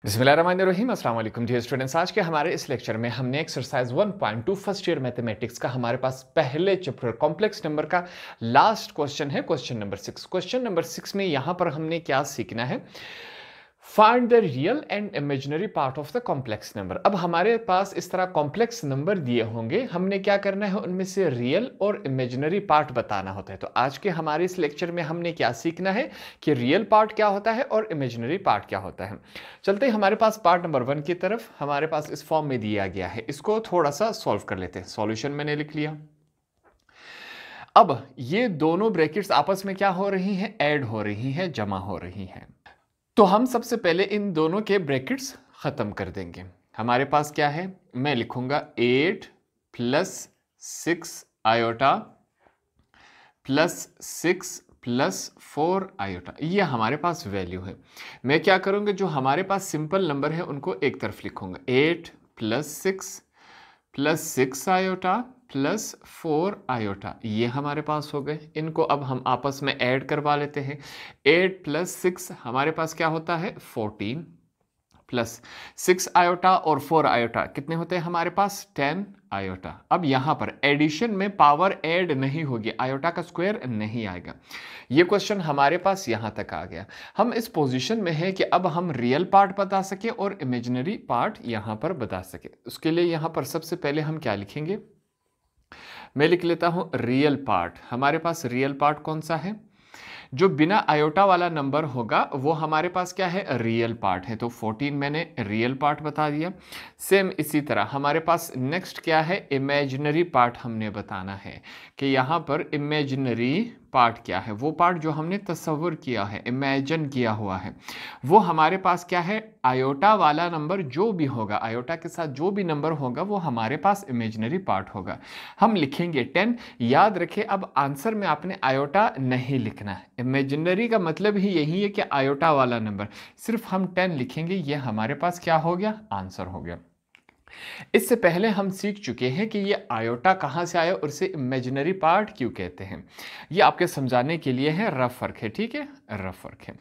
बिस्मिल्लाहिर्रहमानिर्रहीम अस्सलाम वालेकुम डियर स्टूडेंट्स। आज के हमारे इस लेक्चर में हमने एक्सरसाइज 1.2 फर्स्ट ईयर मैथमेटिक्स का हमारे पास पहले चैप्टर कॉम्प्लेक्स नंबर का लास्ट क्वेश्चन है, क्वेश्चन नंबर 6। क्वेश्चन नंबर 6 में यहां पर हमने क्या सीखना है, find the real and imaginary part of the complex number. अब हमारे पास इस तरह कॉम्प्लेक्स नंबर दिए होंगे, हमने क्या करना है, उनमें से रियल और इमेजिनरी पार्ट बताना होता है। तो आज के हमारे इस लेक्चर में हमने क्या सीखना है कि रियल पार्ट क्या होता है और इमेजिनरी पार्ट क्या होता है। चलते हैं हमारे पास पार्ट नंबर 1 की तरफ। हमारे पास इस फॉर्म में दिया गया है, इसको थोड़ा सा सॉल्व कर लेते हैं। सॉल्यूशन मैंने लिख लिया। अब ये दोनों ब्रैकेट्स आपस में क्या हो रही हैं, ऐड हो रही हैं, जमा हो रही हैं। तो हम सबसे पहले इन दोनों के ब्रैकेट्स खत्म कर देंगे। हमारे पास क्या है, मैं लिखूंगा 8 plus 6 iota plus 6 plus 4 iota, ये हमारे पास वैल्यू है। मैं क्या करूंगा, जो हमारे पास सिंपल नंबर है उनको एक तरफ लिखूंगा। 8 प्लस 6 आयोटा प्लस 4 आयोटा, ये हमारे पास हो गए। इनको अब हम आपस में ऐड करवा लेते हैं। 8 प्लस 6 हमारे पास क्या होता है, 14 प्लस 6 आयोटा और 4 आयोटा कितने होते हैं हमारे पास, 10 आयोटा। अब यहां पर एडिशन में पावर ऐड नहीं होगी, आयोटा का स्क्वायर नहीं आएगा। ये क्वेश्चन हमारे पास यहां तक आ गया। हम इस पोजीशन में है कि अब हम रियल पार्ट बता सके और इमेजिनरी पार्ट यहां पर बता सके। उसके लिए यहां पर सबसे पहले हम क्या लिखेंगे, मैं लिख लेता हूं रियल पार्ट। हमारे पास रियल पार्ट कौन सा है, जो बिना आयोटा वाला नंबर होगा वो हमारे पास क्या है, रियल पार्ट है। तो 14 मैंने रियल पार्ट बता दिया। सेम इसी तरह हमारे पास नेक्स्ट क्या है, इमेजिनरी पार्ट हमने बताना है कि यहाँ पर इमेजिनरी पार्ट क्या है, वो पार्ट जो हमने तस्वुर किया है, इमेजिन किया हुआ है, वो हमारे पास क्या है, आयोटा वाला नंबर जो भी होगा, आयोटा के साथ जो भी नंबर होगा वो हमारे पास इमेजिनरी पार्ट होगा। हम लिखेंगे 10। याद रखें, अब आंसर में आपने आयोटा नहीं लिखना है। इमेजिनरी का मतलब ही यही है कि आयोटा वाला नंबर, सिर्फ हम 10 लिखेंगे, ये हमारे पास क्या हो गया, आंसर हो गया। इससे पहले हम सीख चुके हैं कि ये आयोटा कहाँ से आया और इसे इमेजिनरी पार्ट क्यों कहते हैं। ये आपके समझाने के लिए है, रफ फर्क है, ठीक है, रफ फर्क है।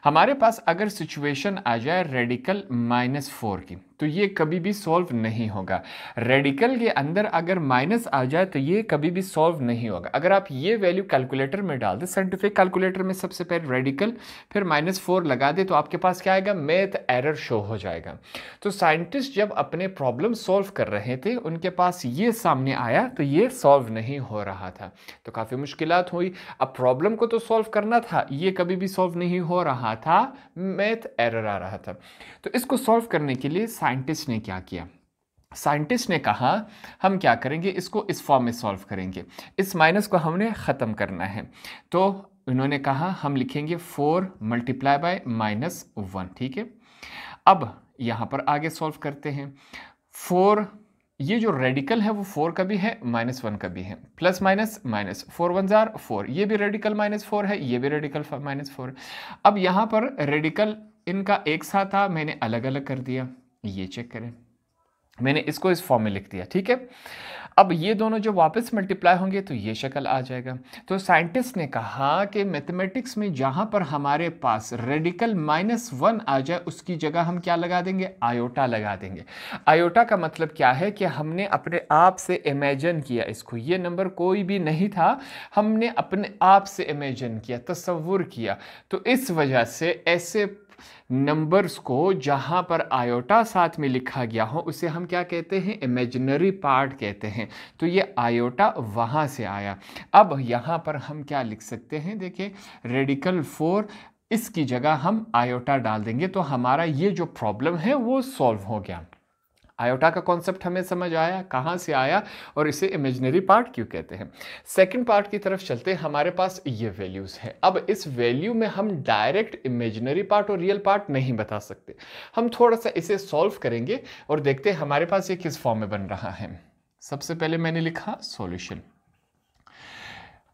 हमारे पास अगर सिचुएशन आ जाए रेडिकल -4 की, तो ये कभी भी सॉल्व नहीं होगा। रेडिकल के अंदर अगर माइनस आ जाए तो ये कभी भी सॉल्व नहीं होगा। अगर आप ये वैल्यू कैलकुलेटर में डाल दें, साइंटिफिक कैलकुलेटर में सबसे पहले रेडिकल फिर -4 लगा दे, तो आपके पास क्या आएगा, मैथ एरर शो हो जाएगा। तो साइंटिस्ट जब अपने प्रॉब्लम सॉल्व कर रहे थे, उनके पास ये सामने आया तो ये सॉल्व नहीं हो रहा था, तो काफ़ी मुश्किलात हुई। अब प्रॉब्लम को तो सॉल्व करना था, ये कभी भी सॉल्व नहीं हो रहा था, मैथ एरर आ रहा था। तो इसको सॉल्व करने के लिए साइंटिस्ट ने क्या किया, साइंटिस्ट ने कहा हम क्या करेंगे, इसको इस फॉर्म में सॉल्व करेंगे, इस माइनस को हमने ख़त्म करना है। तो उन्होंने कहा हम लिखेंगे 4 मल्टीप्लाई बाय -1, ठीक है। अब यहाँ पर आगे सॉल्व करते हैं। 4, ये जो रेडिकल है वो 4 का भी है, -1 का भी है, प्लस माइनस माइनस, 4 1 जार 4, ये भी रेडिकल -4 है, ये भी रेडिकल -4। अब यहाँ पर रेडिकल इनका एक साथ था, मैंने अलग अलग कर दिया, ये चेक करें, मैंने इसको इस फॉर्म में लिख दिया, ठीक है। अब ये दोनों जो वापस मल्टीप्लाई होंगे तो ये शक्ल आ जाएगा। तो साइंटिस्ट ने कहा कि मैथमेटिक्स में जहां पर हमारे पास रेडिकल -1 आ जाए, उसकी जगह हम क्या लगा देंगे, आयोटा लगा देंगे। आयोटा का मतलब क्या है कि हमने अपने आप से इमेजिन किया इसको, ये नंबर कोई भी नहीं था, हमने अपने आप से इमेजिन किया, तस्वुर किया। तो इस वजह से ऐसे नंबर्स को जहां पर आयोटा साथ में लिखा गया हो उसे हम क्या कहते हैं, इमेजिनरी पार्ट कहते हैं। तो ये आयोटा वहां से आया। अब यहां पर हम क्या लिख सकते हैं, देखिए रेडिकल 4, इसकी जगह हम आयोटा डाल देंगे, तो हमारा ये जो प्रॉब्लम है वो सॉल्व हो गया। आयोटा का कॉन्सेप्ट हमें समझ आया, कहाँ से आया और इसे इमेजिनरी पार्ट क्यों कहते हैं। सेकंड पार्ट की तरफ चलते हैं। हमारे पास ये वैल्यूज़ है। अब इस वैल्यू में हम डायरेक्ट इमेजिनरी पार्ट और रियल पार्ट नहीं बता सकते, हम थोड़ा सा इसे सॉल्व करेंगे और देखते हैं हमारे पास ये किस फॉर्म में बन रहा है। सबसे पहले मैंने लिखा सॉल्यूशन।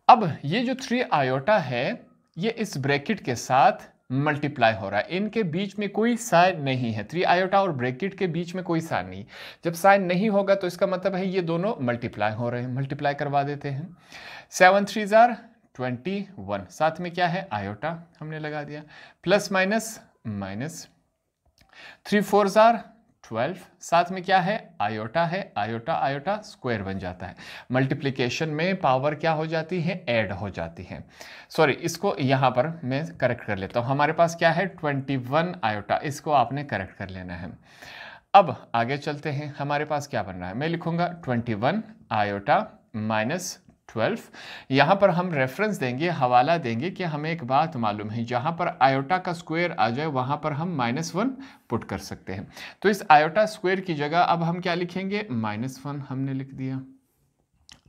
अब ये जो 3 आयोटा है ये इस ब्रैकेट के साथ मल्टीप्लाई हो रहा है, इनके बीच में कोई साइन नहीं है, 3 आयोटा और ब्रैकेट के बीच में कोई साइन नहीं। जब साइन नहीं होगा तो इसका मतलब है ये दोनों मल्टीप्लाई हो रहे हैं। मल्टीप्लाई करवा देते हैं। 7 3 जार 21, साथ में क्या है, आयोटा हमने लगा दिया, प्लस माइनस माइनस 3 4 जार 12, साथ में क्या है, आयोटा है, आयोटा आयोटा स्क्वायर बन जाता है। मल्टीप्लिकेशन में पावर क्या हो जाती है, ऐड हो जाती है। सॉरी, इसको यहाँ पर मैं करेक्ट कर लेता हूँ। हमारे पास क्या है 21 आयोटा, इसको आपने करेक्ट कर लेना है। अब आगे चलते हैं, हमारे पास क्या बन रहा है, मैं लिखूंगा 21 आयोटा माइनस 12। यहाँ पर हम रेफरेंस देंगे, हवाला देंगे कि हमें एक बात मालूम है, जहाँ पर आयोटा का स्क्वायर आ जाए वहाँ पर हम -1 पुट कर सकते हैं। तो इस आयोटा स्क्वायर की जगह अब हम क्या लिखेंगे, -1 हमने लिख दिया।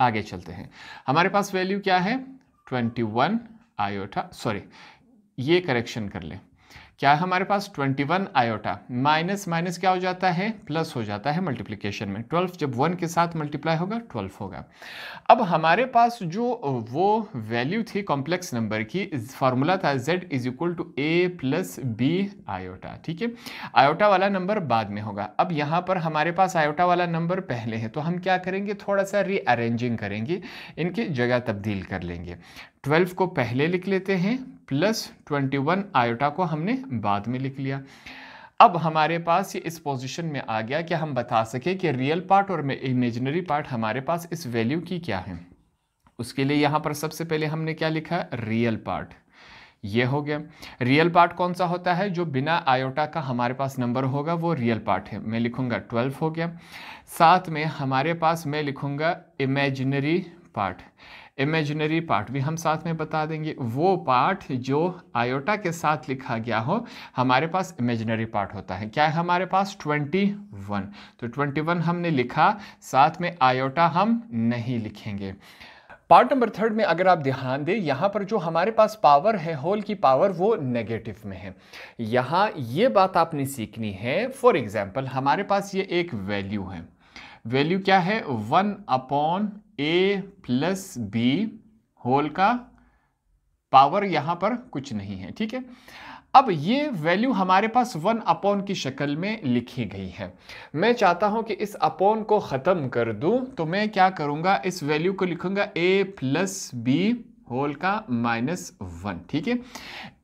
आगे चलते हैं, हमारे पास वैल्यू क्या है 21 आयोटा, सॉरी ये करेक्शन कर ले, क्या है हमारे पास 21 आयोटा, माइनस माइनस क्या हो जाता है, प्लस हो जाता है मल्टीप्लिकेशन में। 12 जब 1 के साथ मल्टीप्लाई होगा 12 होगा। अब हमारे पास जो वो वैल्यू थी कॉम्प्लेक्स नंबर की, फार्मूला था z is equal to a plus b iota, ठीक है। आयोटा वाला नंबर बाद में होगा। अब यहाँ पर हमारे पास आयोटा वाला नंबर पहले है, तो हम क्या करेंगे, थोड़ा सा रीअरेंजिंग करेंगे, इनकी जगह तब्दील कर लेंगे। 12 को पहले लिख लेते हैं, प्लस 21 आयोटा को हमने बाद में लिख लिया। अब हमारे पास ये इस पोजीशन में आ गया कि हम बता सके कि रियल पार्ट और इमेजिनरी पार्ट हमारे पास इस वैल्यू की क्या है। उसके लिए यहाँ पर सबसे पहले हमने क्या लिखा, रियल पार्ट, ये हो गया। रियल पार्ट कौन सा होता है, जो बिना आयोटा का हमारे पास नंबर होगा वो रियल पार्ट है, मैं लिखूंगा 12 हो गया। साथ में हमारे पास मैं लिखूंगा इमेजिनरी पार्ट, इमेजिनरी पार्ट भी हम साथ में बता देंगे, वो पार्ट जो आयोटा के साथ लिखा गया हो हमारे पास इमेजिनरी पार्ट होता है। क्या है हमारे पास 21, तो 21 हमने लिखा, साथ में आयोटा हम नहीं लिखेंगे। पार्ट नंबर 3 में अगर आप ध्यान दें, यहाँ पर जो हमारे पास पावर है, होल की पावर, वो नेगेटिव में है। यहाँ ये बात आपने सीखनी है। फॉर एग्जाम्पल हमारे पास ये एक वैल्यू है, वैल्यू क्या है 1/a प्लस बी होल का पावर, यहां पर कुछ नहीं है, ठीक है। अब ये वैल्यू हमारे पास 1 की शक्ल में लिखी गई है। मैं चाहता हूं कि इस अपॉन को खत्म कर दूं, तो मैं क्या करूंगा, इस वैल्यू को लिखूंगा a प्लस बी होल का -1, ठीक है।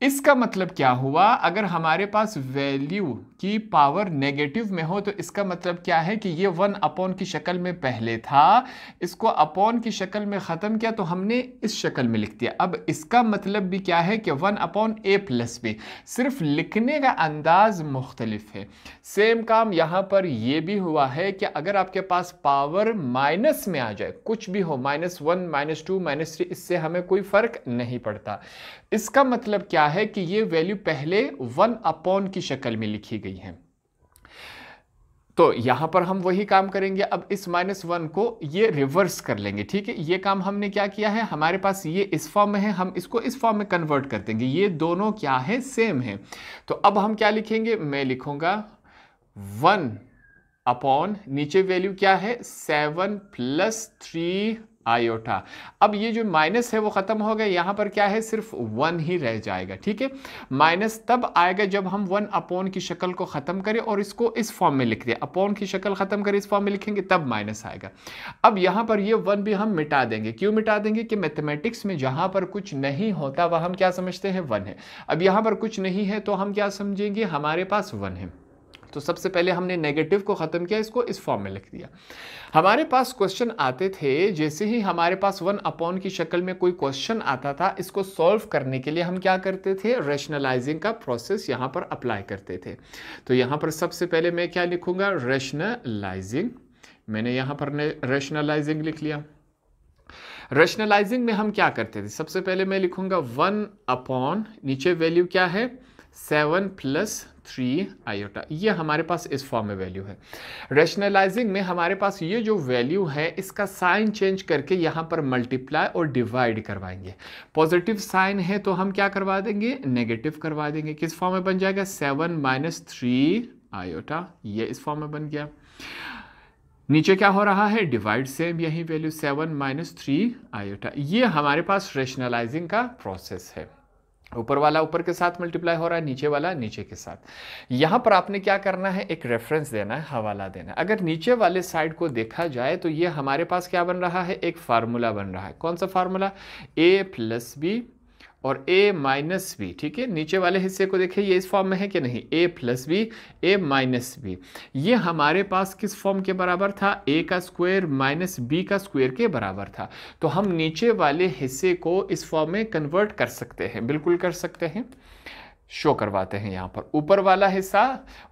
इसका मतलब क्या हुआ, अगर हमारे पास वैल्यू की पावर नेगेटिव में हो तो इसका मतलब क्या है कि ये 1 की शक्ल में पहले था, इसको अपॉन की शक्ल में ख़त्म किया तो हमने इस शक्ल में लिख दिया। अब इसका मतलब भी क्या है कि 1/a प्लस बी, सिर्फ लिखने का अंदाज मुख्तलिफ है। सेम काम यहाँ पर यह भी हुआ है कि अगर आपके पास पावर माइनस में आ जाए, कुछ भी हो, -1 -2 -3, इससे हमें कोई फर्क नहीं पड़ता। इसका मतलब क्या है कि ये वैल्यू पहले 1 की शक्ल में लिखी गई है। तो यहां पर हम वही काम करेंगे। अब इस -1 को ये रिवर्स कर लेंगे, ठीक है। ये काम हमने क्या किया है, हमारे पास ये इस फॉर्म में है, हम इसको इस फॉर्म में कन्वर्ट कर देंगे। ये दोनों क्या है, सेम है। तो अब हम क्या लिखेंगे, मैं लिखूंगा 1 नीचे वैल्यू क्या है 7 प्लस 3 आयोटा। अब ये जो माइनस है वो खत्म हो गया, यहां पर क्या है, सिर्फ 1 ही रह जाएगा, ठीक है। माइनस तब आएगा जब हम 1 की शक्ल को खत्म करें और इसको इस फॉर्म में लिख दें। अपॉन की शक्ल खत्म करें, इस फॉर्म में लिखेंगे, तब माइनस आएगा। अब यहां पर ये 1 भी हम मिटा देंगे। क्यों मिटा देंगे कि मैथमेटिक्स में जहां पर कुछ नहीं होता वह हम क्या समझते हैं, 1 है। अब यहां पर कुछ नहीं है तो हम क्या समझेंगे, हमारे पास 1 है। तो सबसे पहले हमने नेगेटिव को ख़त्म किया, इसको इस फॉर्म में लिख दिया। हमारे पास क्वेश्चन आते थे, जैसे ही हमारे पास 1 की शक्ल में कोई क्वेश्चन आता था, इसको सॉल्व करने के लिए हम क्या करते थे, रैशनलाइजिंग का प्रोसेस यहाँ पर अप्लाई करते थे। तो यहाँ पर सबसे पहले मैं क्या लिखूंगा, रैशनलाइजिंग। मैंने यहाँ पर रैशनलाइजिंग लिख लिया। रैशनलाइजिंग में हम क्या करते थे, सबसे पहले मैं लिखूंगा 1 नीचे वैल्यू क्या है 7 प्लस 3 आयोटा। ये हमारे पास इस फॉर्म में वैल्यू है। रैशनलाइजिंग में हमारे पास ये जो वैल्यू है इसका साइन चेंज करके यहाँ पर मल्टीप्लाई और डिवाइड करवाएंगे। पॉजिटिव साइन है तो हम क्या करवा देंगे, नेगेटिव करवा देंगे। किस फॉर्म में बन जाएगा, 7 माइनस 3 आयोटा, ये इस फॉर्म में बन गया। नीचे क्या हो रहा है, डिवाइड, सेम यही वैल्यू 7 माइनस 3 आयोटा। ये हमारे पास रैशनलाइजिंग का प्रोसेस है। ऊपर वाला ऊपर के साथ मल्टीप्लाई हो रहा है, नीचे वाला नीचे के साथ। यहां पर आपने क्या करना है, एक रेफरेंस देना है, हवाला देना है। अगर नीचे वाले साइड को देखा जाए तो ये हमारे पास क्या बन रहा है, एक फार्मूला बन रहा है। कौन सा फार्मूला, a प्लस बी और a माइनस बी, ठीक है। नीचे वाले हिस्से को देखिए, ये इस फॉर्म में है कि नहीं, a plus b, a minus b. ये हमारे पास किस फॉर्म के बराबर था, a का स्क्वायर माइनस b का स्क्वायर के बराबर था। तो हम नीचे वाले हिस्से को इस फॉर्म में कन्वर्ट कर सकते हैं, बिल्कुल कर सकते हैं। शो करवाते हैं यहाँ पर। ऊपर वाला हिस्सा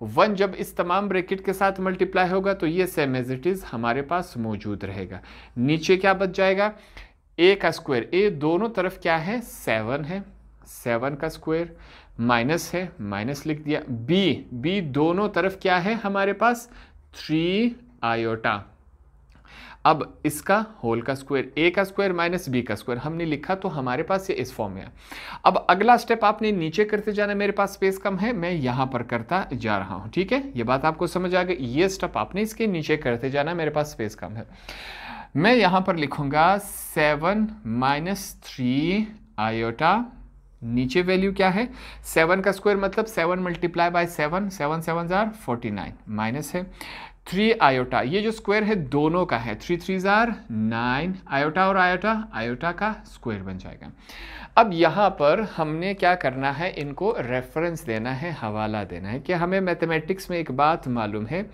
1 जब इस तमाम ब्रैकेट के साथ मल्टीप्लाई होगा तो ये सेम एज इट इज हमारे पास मौजूद रहेगा। नीचे क्या बच जाएगा, a का स्क्वायर, a दोनों तरफ क्या है 7 है, 7 का स्क्वायर माइनस है, माइनस लिख दिया। b दोनों तरफ क्या है हमारे पास 3 आयोटा। अब इसका होल का स्क्वायर, a का स्क्वायर माइनस b का स्क्वायर हमने लिखा, तो हमारे पास ये इस फॉर्म में है। अब अगला स्टेप आपने नीचे करते जाना, मेरे पास स्पेस कम है, मैं यहां पर करता जा रहा हूं, ठीक है। ये बात आपको समझ आ गई। ये स्टेप आपने इसके नीचे करते जाना, मेरे पास स्पेस कम है। मैं यहां पर लिखूंगा 7 माइनस 3 आयोटा। नीचे वैल्यू क्या है, 7 का स्क्वायर मतलब 7 मल्टीप्लाई बाय 7, 7 7 जार 49, माइनस है 3 आयोटा। ये जो स्क्वायर है दोनों का है, 3 3 जार 9, आयोटा और आयोटा, आयोटा का स्क्वायर बन जाएगा। अब यहाँ पर हमने क्या करना है, इनको रेफरेंस देना है, हवाला देना है कि हमें मैथमेटिक्स में एक बात मालूम है,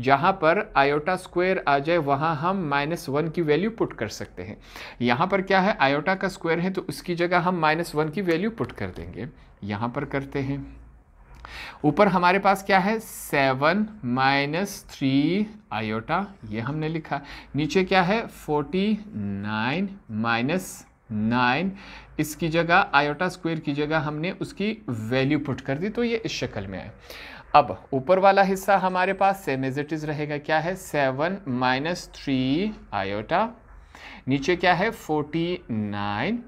जहाँ पर आयोटा स्क्वायर आ जाए वहाँ हम -1 की वैल्यू पुट कर सकते हैं। यहाँ पर क्या है, आयोटा का स्क्वायर है तो उसकी जगह हम -1 की वैल्यू पुट कर देंगे। यहाँ पर करते हैं। ऊपर हमारे पास क्या है 7 माइनस 3 आयोटा, ये हमने लिखा। नीचे क्या है 49 माइनस 9, इसकी जगह आयोटा स्क्वायर की जगह हमने उसकी वैल्यू पुट कर दी, तो ये इस शक्ल में आए। अब ऊपर वाला हिस्सा हमारे पास सेम एज इट इज रहेगा, क्या है 7 माइनस 3 आयोटा। नीचे क्या है 49,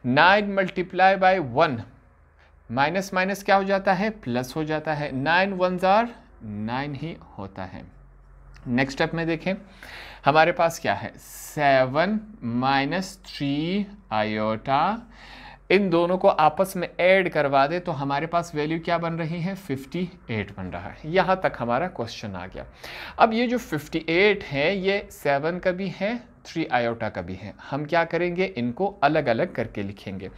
9 मल्टीप्लाई बाय 1, माइनस माइनस क्या हो जाता है, प्लस हो जाता है, 9 1 जार 9 ही होता है। नेक्स्ट स्टेप में देखें, हमारे पास क्या है 7 माइनस 3 आयोटा। इन दोनों को आपस में ऐड करवा दे तो हमारे पास वैल्यू क्या बन रही है 58 बन रहा है। यहाँ तक हमारा क्वेश्चन आ गया। अब ये जो 58 है ये 7 का भी है, 3 आयोटा का भी है। हम क्या करेंगे, इनको अलग अलग करके लिखेंगे।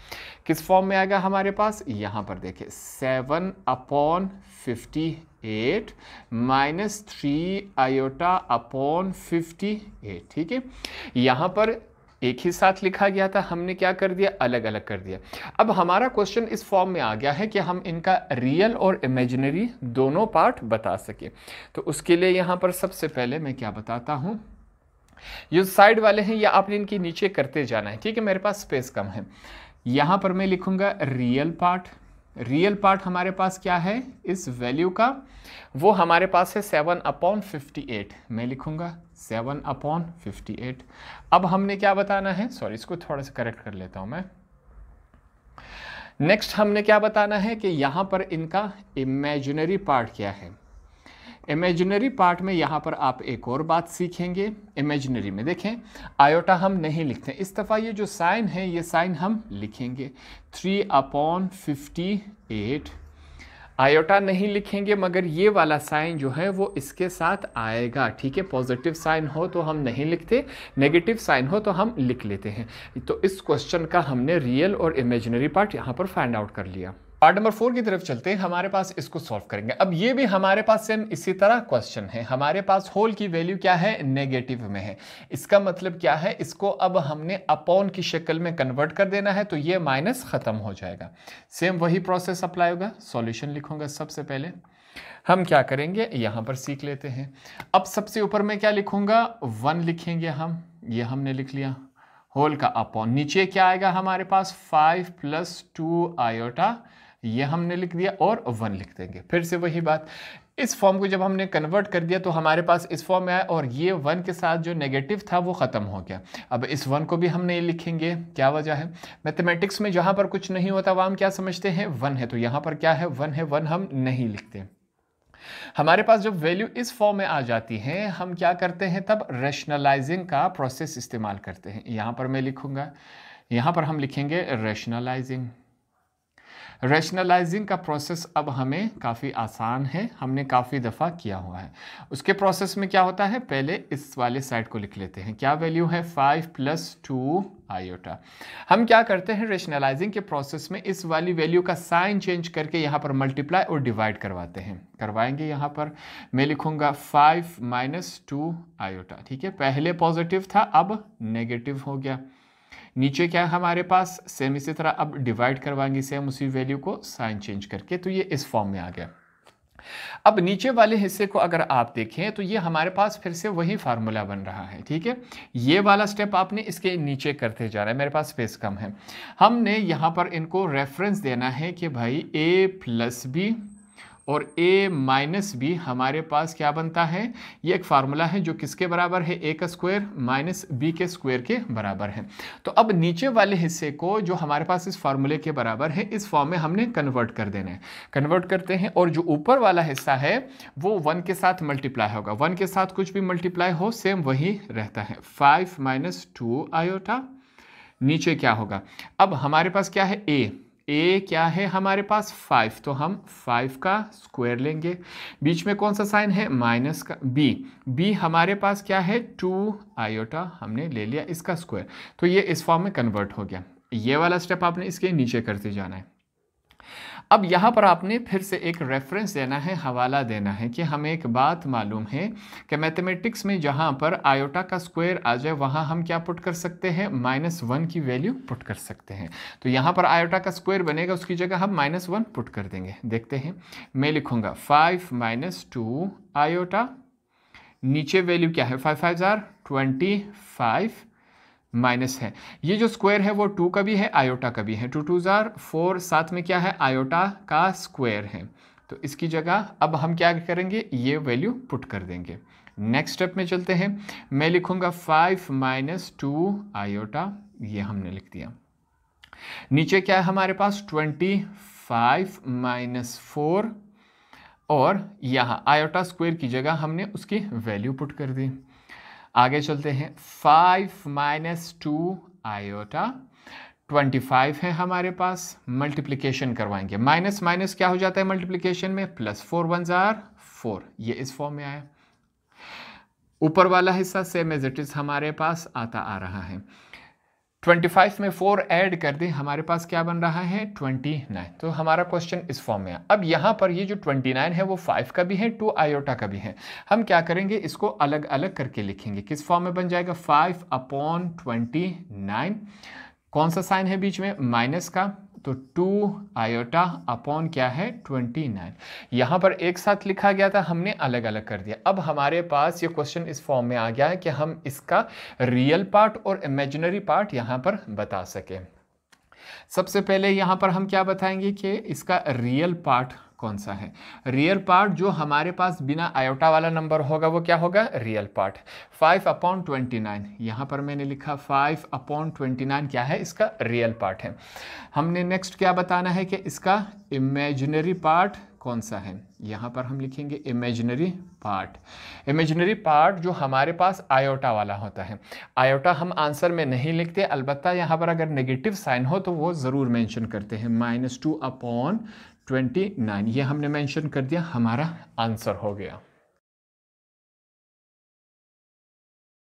किस फॉर्म में आएगा हमारे पास, यहाँ पर देखिए 7 अपॉन 58 माइनस 3 आयोटा अपॉन 58, ठीक है। यहाँ पर एक ही साथ लिखा गया था, हमने क्या कर दिया, अलग अलग कर दिया। अब हमारा क्वेश्चन इस फॉर्म में आ गया है कि हम इनका रियल और इमेजिनरी दोनों पार्ट बता सके। तो उसके लिए यहाँ पर सबसे पहले मैं क्या बताता हूँ, ये साइड वाले हैं या आपने इनके नीचे करते जाना है, ठीक है। मेरे पास स्पेस कम है, यहाँ पर मैं लिखूंगा रियल पार्ट। रियल पार्ट हमारे पास क्या है इस वैल्यू का, वो हमारे पास है 7 अपॉन 58। मैं लिखूंगा 7 अपॉन 58। अब हमने क्या बताना है, सॉरी इसको थोड़ा सा करेक्ट कर लेता हूं मैं। नेक्स्ट हमने क्या बताना है कि यहां पर इनका इमेजिनरी पार्ट क्या है। इमेजिनरी पार्ट में यहाँ पर आप एक और बात सीखेंगे। इमेजिनरी में देखें आयोटा हम नहीं लिखते, इस दफ़ा ये जो साइन है ये साइन हम लिखेंगे 3 अपॉन 58। आयोटा नहीं लिखेंगे मगर ये वाला साइन जो है वो इसके साथ आएगा, ठीक है। पॉजिटिव साइन हो तो हम नहीं लिखते, नेगेटिव साइन हो तो हम लिख लेते हैं। तो इस क्वेश्चन का हमने रियल और इमेजिनरी पार्ट यहाँ पर फाइंड आउट कर लिया। पार्ट नंबर 4 की तरफ चलते हैं, हमारे पास इसको सॉल्व करेंगे। अब ये भी हमारे पास सेम इसी तरह क्वेश्चन है। हमारे पास होल की वैल्यू क्या है, नेगेटिव में है। इसका मतलब क्या है, इसको अब हमने अपॉन की शक्ल में कन्वर्ट कर देना है, तो ये माइनस खत्म हो जाएगा। सेम वही प्रोसेस अप्लाई होगा। सॉल्यूशन लिखूंगा सबसे पहले। हम क्या करेंगे, यहां पर सीख लेते हैं। अब सबसे ऊपर में क्या लिखूंगा, 1 लिखेंगे हम, ये हमने लिख लिया। होल का अपॉन, नीचे क्या आएगा हमारे पास 5 + 2 आयोटा, ये हमने लिख दिया और 1 लिख देंगे। फिर से वही बात, इस फॉर्म को जब हमने कन्वर्ट कर दिया तो हमारे पास इस फॉर्म में आया और ये 1 के साथ जो नेगेटिव था वो ख़त्म हो गया। अब इस 1 को भी हमने लिखेंगे, क्या वजह है, मैथमेटिक्स में जहाँ पर कुछ नहीं होता वहाँ हम क्या समझते हैं 1 है, तो यहाँ पर क्या है 1 है, 1 हम नहीं लिखते। हमारे पास जब वैल्यू इस फॉर्म में आ जाती है हम क्या करते हैं, तब रैशनलाइजिंग का प्रोसेस इस्तेमाल करते हैं। यहाँ पर मैं लिखूंगा, यहाँ पर हम लिखेंगे रैशनलाइजिंग। रैशनलाइजिंग का प्रोसेस अब हमें काफ़ी आसान है, हमने काफ़ी दफ़ा किया हुआ है। उसके प्रोसेस में क्या होता है, पहले इस वाले साइड को लिख लेते हैं। क्या वैल्यू है 5 + 2 आयोटा। हम क्या करते हैं रैशनलाइजिंग के प्रोसेस में इस वाली वैल्यू का साइन चेंज करके यहाँ पर मल्टीप्लाई और डिवाइड करवाएंगे। यहाँ पर मैं लिखूंगा 5 - 2 आयोटा। ठीक है, पहले पॉजिटिव था अब नेगेटिव हो गया। नीचे क्या है हमारे पास, सेम इसी तरह अब डिवाइड करवाएंगे सेम उसी वैल्यू को साइन चेंज करके, तो ये इस फॉर्म में आ गया। अब नीचे वाले हिस्से को अगर आप देखें तो ये हमारे पास फिर से वही फार्मूला बन रहा है। ठीक है, ये वाला स्टेप आपने इसके नीचे करते जा रहा है, मेरे पास स्पेस कम है। हमने यहाँ पर इनको रेफरेंस देना है कि भाई a + b और a - b हमारे पास क्या बनता है, ये एक फार्मूला है जो किसके बराबर है, a का स्क्वायर - b के स्क्वायर के बराबर है। तो अब नीचे वाले हिस्से को जो हमारे पास इस फार्मूले के बराबर है इस फॉर्म में हमने कन्वर्ट कर देना है। कन्वर्ट करते हैं और जो ऊपर वाला हिस्सा है वो 1 के साथ मल्टीप्लाई होगा। 1 के साथ कुछ भी मल्टीप्लाई हो सेम वही रहता है। 5 - 2 आयोटा। नीचे क्या होगा, अब हमारे पास क्या है a क्या है हमारे पास 5, तो हम 5 का स्क्वायर लेंगे। बीच में कौन सा साइन है, माइनस का। b हमारे पास क्या है 2 आयोटा, हमने ले लिया इसका स्क्वायर, तो ये इस फॉर्म में कन्वर्ट हो गया। ये वाला स्टेप आपने इसके नीचे करते जाना है। अब यहाँ पर आपने फिर से एक रेफरेंस देना है, हवाला देना है कि हमें एक बात मालूम है कि मैथमेटिक्स में जहाँ पर आयोटा का स्क्वायर आ जाए वहाँ हम क्या पुट कर सकते हैं, -1 की वैल्यू पुट कर सकते हैं। तो यहाँ पर आयोटा का स्क्वायर बनेगा, उसकी जगह हम -1 पुट कर देंगे। देखते हैं, मैं लिखूंगा 5 - 2 आयोटा। नीचे वैल्यू क्या है, 5 5 25 माइनस है, ये जो स्क्वायर है वो 2 का भी है आयोटा का भी है, 2 2 4, साथ में क्या है आयोटा का स्क्वायर है। तो इसकी जगह अब हम क्या करेंगे, ये वैल्यू पुट कर देंगे। नेक्स्ट स्टेप में चलते हैं, मैं लिखूंगा 5 - 2 आयोटा, ये हमने लिख दिया। नीचे क्या है हमारे पास 25 - 4 और यहाँ आयोटा स्क्वायर की जगह हमने उसकी वैल्यू पुट कर दी। आगे चलते हैं, 5 - 2 आयोटा, 25 है हमारे पास, मल्टीप्लिकेशन करवाएंगे। माइनस माइनस क्या हो जाता है मल्टीप्लिकेशन में, +4 1 4, ये इस फॉर्म में आया। ऊपर वाला हिस्सा सेम एज इट इज हमारे पास आता आ रहा है। 25 में 4 ऐड कर दें, हमारे पास क्या बन रहा है 29। तो हमारा क्वेश्चन इस फॉर्म में है। अब यहाँ पर ये जो 29 है वो 5 का भी है 2 आयोटा का भी है। हम क्या करेंगे, इसको अलग अलग करके लिखेंगे। किस फॉर्म में बन जाएगा, 5/29। कौन सा साइन है बीच में, माइनस का, तो 2 आयोटा अपॉन क्या है 29। यहाँ पर एक साथ लिखा गया था, हमने अलग अलग कर दिया। अब हमारे पास ये क्वेश्चन इस फॉर्म में आ गया है कि हम इसका रियल पार्ट और इमेजिनरी पार्ट यहाँ पर बता सकें। सबसे पहले यहाँ पर हम क्या बताएंगे कि इसका रियल पार्ट कौन सा है। रियल पार्ट जो हमारे पास बिना आयोटा वाला नंबर होगा वो क्या होगा, रियल पार्ट। 5/29, यहाँ पर मैंने लिखा 5/29 क्या है, इसका रियल पार्ट है। हमने नेक्स्ट क्या बताना है कि इसका इमेजिनरी पार्ट कौन सा है। यहाँ पर हम लिखेंगे इमेजिनरी पार्ट। इमेजिनरी पार्ट जो हमारे पास आयोटा वाला होता है। आयोटा हम आंसर में नहीं लिखते, अलबत्ता यहाँ पर अगर नेगेटिव साइन हो तो वो ज़रूर मेंशन करते हैं। -2/29 ये हमने मेंशन कर दिया, हमारा आंसर हो गया।